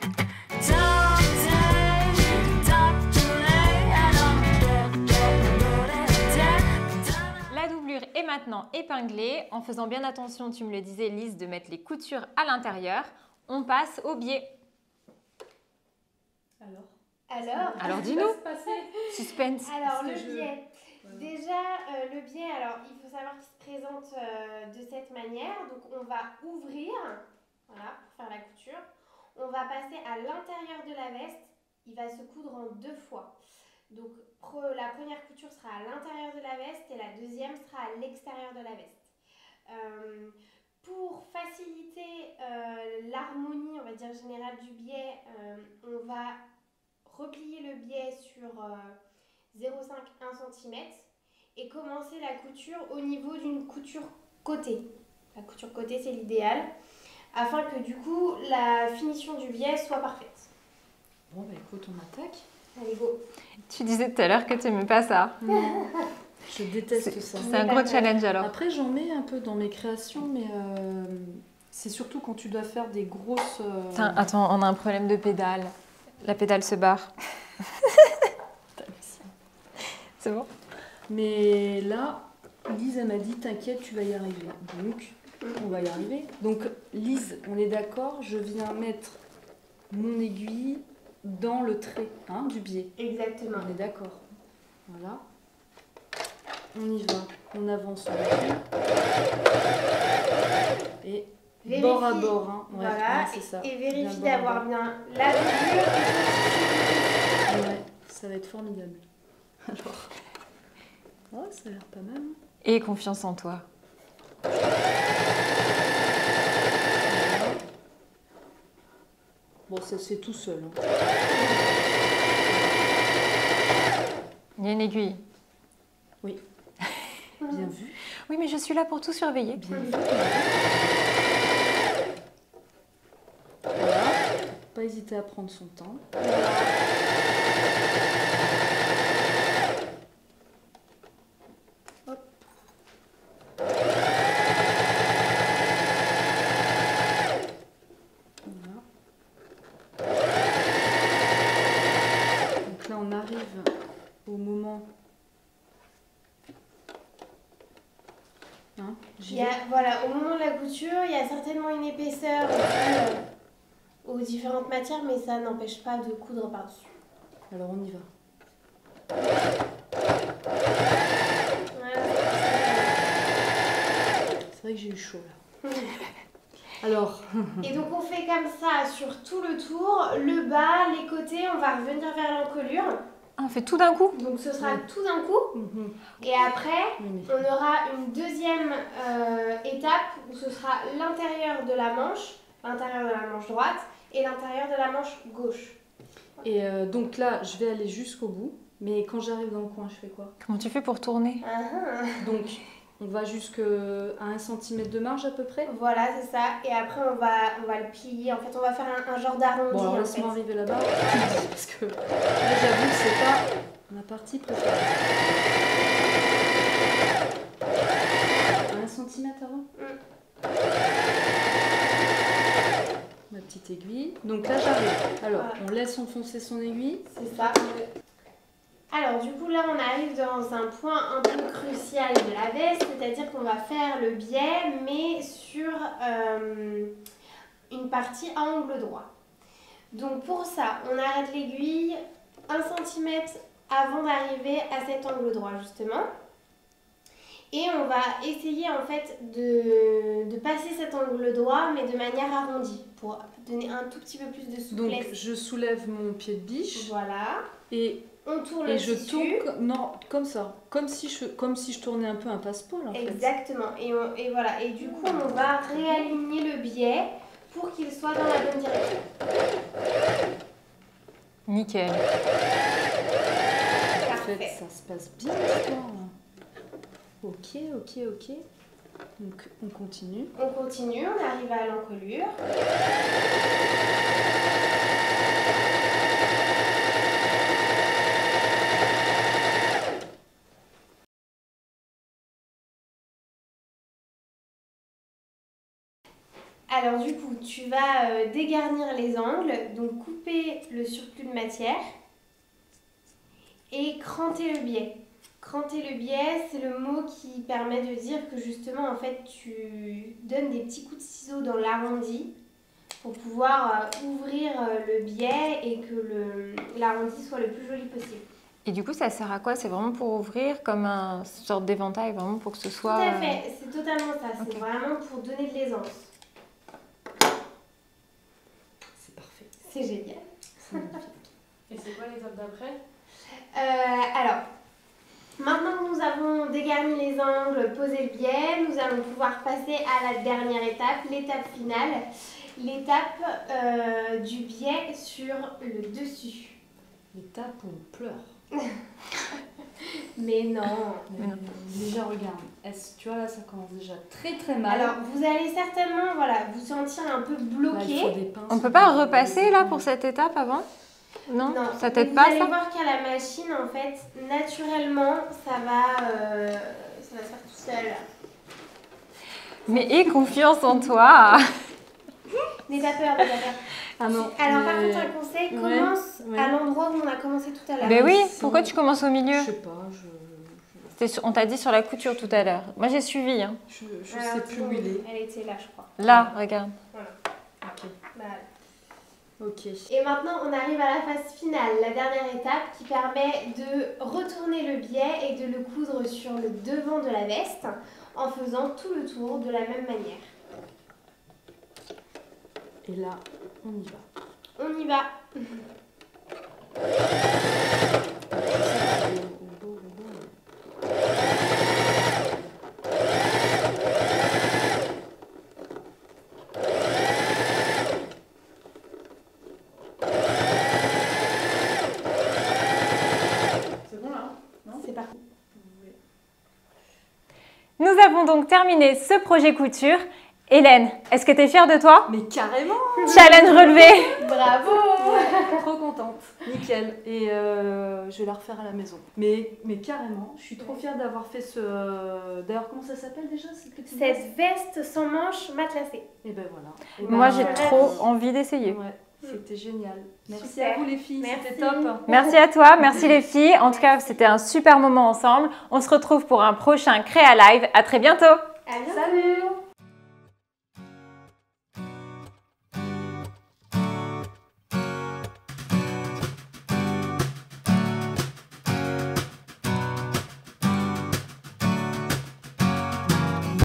La doublure est maintenant épinglée. En faisant bien attention, tu me le disais Lise, de mettre les coutures à l'intérieur. On passe au biais. Alors dis-nous. Suspense. Alors le biais. Déjà, le biais, alors il faut savoir qu'il se présente de cette manière. Donc on va ouvrir, voilà, pour faire la couture. On va passer à l'intérieur de la veste. Il va se coudre en 2 fois. Donc la première couture sera à l'intérieur de la veste et la deuxième sera à l'extérieur de la veste. Pour faciliter l'harmonie, on va dire générale du biais, on va replier le biais sur 0,5-1 cm et commencer la couture au niveau d'une couture côté. La couture côté, c'est l'idéal, afin que du coup la finition du biais soit parfaite. Bon bah écoute, on attaque. Allez, go. Tu disais tout à l'heure que tu n'aimais pas ça. Non, je déteste ça. C'est un gros challenge alors. Après j'en mets un peu dans mes créations, mais c'est surtout quand tu dois faire des grosses... Attends, on a un problème de pédale. La pédale se barre. C'est bon? Mais là, Lise elle m'a dit t'inquiète, tu vas y arriver. Donc on va y arriver. Donc Lise, on est d'accord, je viens mettre mon aiguille dans le trait du biais. Exactement. On est d'accord. Voilà. On y va. On avance en dessus. Et Vérifie. bord à bord. Ouais, Voilà, ouais, c'est ça. et vérifie Bien bord à d'avoir bien la doublure. Ouais, ça va être formidable. Alors, oh, ça a l'air pas mal. Et confiance en toi. Bon, ça se fait tout seul. Il y a une aiguille. Oui. Bien vu. Oui, mais je suis là pour tout surveiller. Bien vu. Voilà. Pas hésiter à prendre son temps. Hop. Voilà. Donc là, on arrive au moment. Voilà, au moment de la couture, il y a certainement une épaisseur aux différentes matières, mais ça n'empêche pas de coudre par-dessus. Alors on y va. Voilà. C'est vrai que j'ai eu chaud là. Alors. Et donc on fait comme ça sur tout le tour, le bas, les côtés, on va revenir vers l'encolure. Ah, on fait tout d'un coup? Donc ce sera tout d'un coup. Et après, on aura une deuxième étape où ce sera l'intérieur de la manche droite et l'intérieur de la manche gauche. Et donc là, je vais aller jusqu'au bout. Mais quand j'arrive dans le coin, je fais quoi? Comment tu fais pour tourner? Donc, on va jusqu'à 1 cm de marge à peu près. Voilà, c'est ça. Et après, on va le plier. En fait, on va faire un genre d'arrondi. Bon, alors laisse-moi arriver là-bas. Parce que là, j'avoue que c'est pas ma partie préférée. 1 cm avant. Ma petite aiguille. Donc là, j'arrive. Alors, on laisse enfoncer son aiguille. C'est ça. Alors du coup là on arrive dans un point un peu crucial de la veste, c'est-à-dire qu'on va faire le biais mais sur une partie à angle droit. Donc pour ça on arrête l'aiguille 1 cm avant d'arriver à cet angle droit justement. Et on va essayer en fait de passer cet angle droit mais de manière arrondie pour donner un tout petit peu plus de souplesse. Donc je soulève mon pied de biche. Voilà. Et on tourne le tissu. Tourne, non, comme ça, comme si je tournais un peu un passepoil en fait. Exactement, et voilà, et du coup on va réaligner le biais pour qu'il soit dans la bonne direction. Nickel. En fait, ça se passe bien l'histoire. Ok. Donc on continue. On continue, on arrive à l'encolure. Alors du coup, tu vas dégarnir les angles, donc couper le surplus de matière et cranter le biais. Cranter le biais, c'est le mot qui permet de dire que justement, en fait, tu donnes des petits coups de ciseau dans l'arrondi pour pouvoir ouvrir le biais et que l'arrondi soit le plus joli possible. Et du coup, ça sert à quoi? C'est vraiment pour ouvrir comme un sorte d'éventail, vraiment pour que ce soit... Tout à fait, c'est totalement ça. Ok. C'est vraiment pour donner de l'aisance. C'est parfait. C'est génial. C'est magnifique. Et c'est quoi l'étape d'après? Alors, maintenant que nous avons dégarni les angles, posé le biais, nous allons pouvoir passer à la dernière étape, l'étape finale, l'étape du biais sur le dessus. L'étape où on pleure. Mais non. Déjà, regarde. Tu vois, là, ça commence déjà très très mal. Alors, vous allez certainement vous sentir un peu Là, il bloqué. faut des pinces. On peut pas repasser là pour cette étape avant? Non, ça t'aide vous pas allez ça? voir qu'à la machine, en fait, naturellement, ça va se faire tout seul. Mais aie confiance en toi. N'aie pas peur, n'aie pas peur. Ah non. Alors, par mais- contre, un conseil, Ouais, commence ouais. à l'endroit où on a commencé tout à l'heure. Mais oui, si. pourquoi tu commences au milieu? Je sais pas, On t'a dit sur la couture tout à l'heure. Moi j'ai suivi. Hein. je Alors, sais plus où il est. Elle était là, je crois. Là, regarde. Ok. Voilà. Ok. Et maintenant, on arrive à la phase finale, la dernière étape qui permet de retourner le biais et de le coudre sur le devant de la veste en faisant tout le tour de la même manière. Et là, on y va. On y va. C'est bon là? Non? C'est parti. Nous avons donc terminé ce projet couture. Hélène, est-ce que tu es fière de toi? Mais carrément. Challenge relevé. Bravo. Trop contente. Nickel. Et je vais la refaire à la maison. Mais carrément, je suis trop fière d'avoir fait ce... D'ailleurs, comment ça s'appelle déjà cette petite veste? Cette veste sans manches matelassée. Et ben voilà. Et ben, Moi j'ai je trop rêve. envie d'essayer. Ouais, c'était génial. Merci Super. à vous les filles, Merci. c'était top. Merci à toi, merci les filles. En tout cas, c'était un super moment ensemble. On se retrouve pour un prochain Créa Live. À très bientôt. À bientôt. Salut.